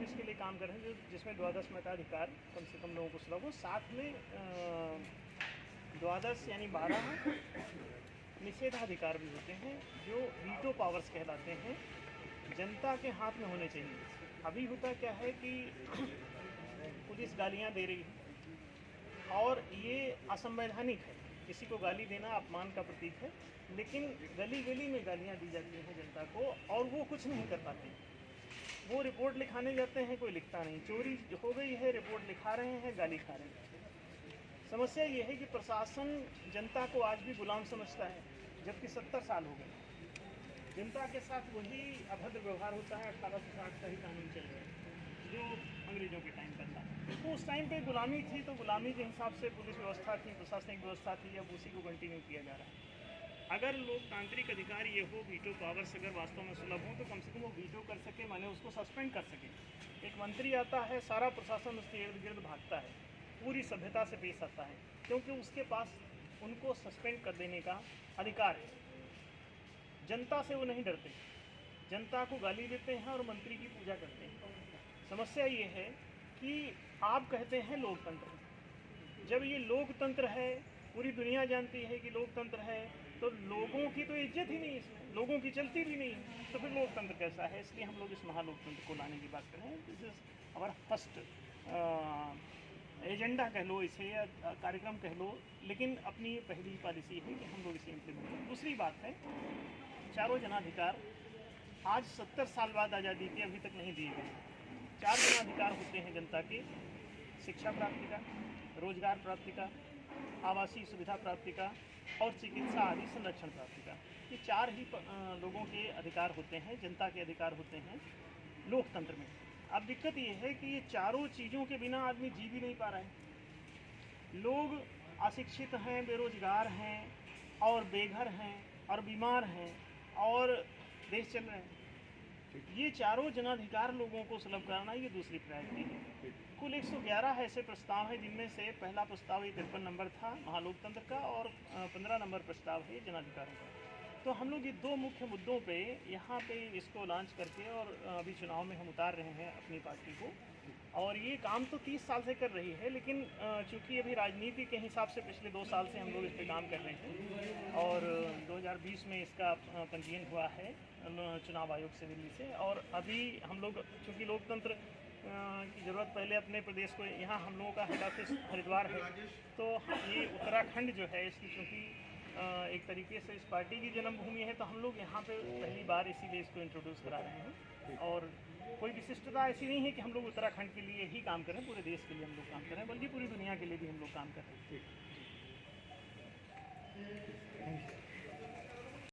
लोग इसके लिए काम कर रहे हैं जिसमें द्वादश मताधिकार कम से कम लोगों को सुलभ हो, साथ में द्वादश यानी 12 निषेधाधिकार भी होते हैं जो वीटो पावर्स कहलाते हैं, जनता के हाथ में होने चाहिए। अभी होता क्या है कि पुलिस गालियां दे रही है और ये असंवैधानिक है, किसी को गाली देना अपमान का प्रतीक है, लेकिन गली गली में गालियां दी जाती हैं जनता को और वो कुछ नहीं कर पाते। वो रिपोर्ट लिखाने जाते हैं, कोई लिखता नहीं, चोरी हो गई है, रिपोर्ट लिखा रहे हैं, गाली खा रहे हैं। समस्या ये है कि प्रशासन जनता को आज भी गुलाम समझता है, जबकि 70 साल हो गए जनता के साथ वही अभद्र व्यवहार होता है। 1860 का ही कानून चल रहा है जो अंग्रेजों के टाइम पर था। तो उस टाइम पे गुलामी थी, तो गुलामी के हिसाब से पुलिस व्यवस्था थी, प्रशासनिक व्यवस्था थी, अब उसी को कंटिन्यू किया जा रहा है। अगर लोकतांत्रिक अधिकार ये हो, वीटो पावर्स अगर वास्तव में सुलभ हो, तो कम से कम वो वीटो कर सके, माने उसको सस्पेंड कर सके। एक मंत्री आता है, सारा प्रशासन उसके इर्द गिर्द भागता है, पूरी सभ्यता से पेश आता है, क्योंकि उसके पास उनको सस्पेंड कर देने का अधिकार है। जनता से वो नहीं डरते, जनता को गाली देते हैं और मंत्री की पूजा करते हैं। समस्या ये है कि आप कहते हैं लोकतंत्र, जब ये लोकतंत्र है, पूरी दुनिया जानती है कि लोकतंत्र है, तो लोगों की तो इज्जत ही नहीं, इसमें लोगों की चलती भी नहीं, तो फिर लोकतंत्र कैसा है? इसलिए हम लोग इस महालोकतंत्र को लाने की बात कर रहे हैं। This is our first agenda कह लो इसे, या कार्यक्रम कह लो, लेकिन अपनी पहली पॉलिसी है कि हम लोग इसे इम्प्लीमेंट करें। दूसरी बात है, चारों जनाधिकार आज 70 साल बाद आज़ादी के अभी तक नहीं दिए गए। 4 जनाधिकार होते हैं जनता के: शिक्षा प्राप्ति का, रोजगार प्राप्ति का, आवासीय सुविधा प्राप्ति का और चिकित्सा आदि संरक्षण प्राप्ति का। ये 4 ही लोगों के अधिकार होते हैं, जनता के अधिकार होते हैं लोकतंत्र में। अब दिक्कत ये है कि ये चारों चीज़ों के बिना आदमी जी भी नहीं पा रहा है। लोग अशिक्षित हैं, बेरोजगार हैं और बेघर हैं और बीमार हैं और देश चल रहे हैं। ये चारों जनाधिकार लोगों को सुलभ कराना, ये दूसरी प्रायोरिटी है। कुल 111 ऐसे प्रस्ताव हैं, जिनमें से पहला प्रस्ताव ये 53 नंबर था महालोकतंत्र का, और 15 नंबर प्रस्ताव है जनाधिकारों का। तो हम लोग ये 2 मुख्य मुद्दों पे यहाँ पे इसको लॉन्च करके, और अभी चुनाव में हम उतार रहे हैं अपनी पार्टी को, और ये काम तो 30 साल से कर रही है, लेकिन चूँकि अभी राजनीति के हिसाब से पिछले 2 साल से हम लोग इस पर काम कर रहे हैं, और 2020 में इसका पंजीयन हुआ है चुनाव आयोग से, दिल्ली से। और अभी हम लोग, चूँकि लोकतंत्र की ज़रूरत पहले अपने प्रदेश को, यहाँ हम लोगों का हेड ऑफिस हरिद्वार है, तो ये उत्तराखंड जो है, इसकी चूँकि एक तरीके से इस पार्टी की जन्मभूमि है, तो हम लोग यहाँ पे पहली बार इसीलिए इसको इंट्रोड्यूस करा रहे हैं। और कोई विशिष्टता ऐसी नहीं है कि हम लोग उत्तराखंड के लिए ही काम करें, पूरे देश के लिए हम लोग काम कर रहे हैं, बल्कि पूरी दुनिया के लिए भी हम लोग काम कर रहे हैं।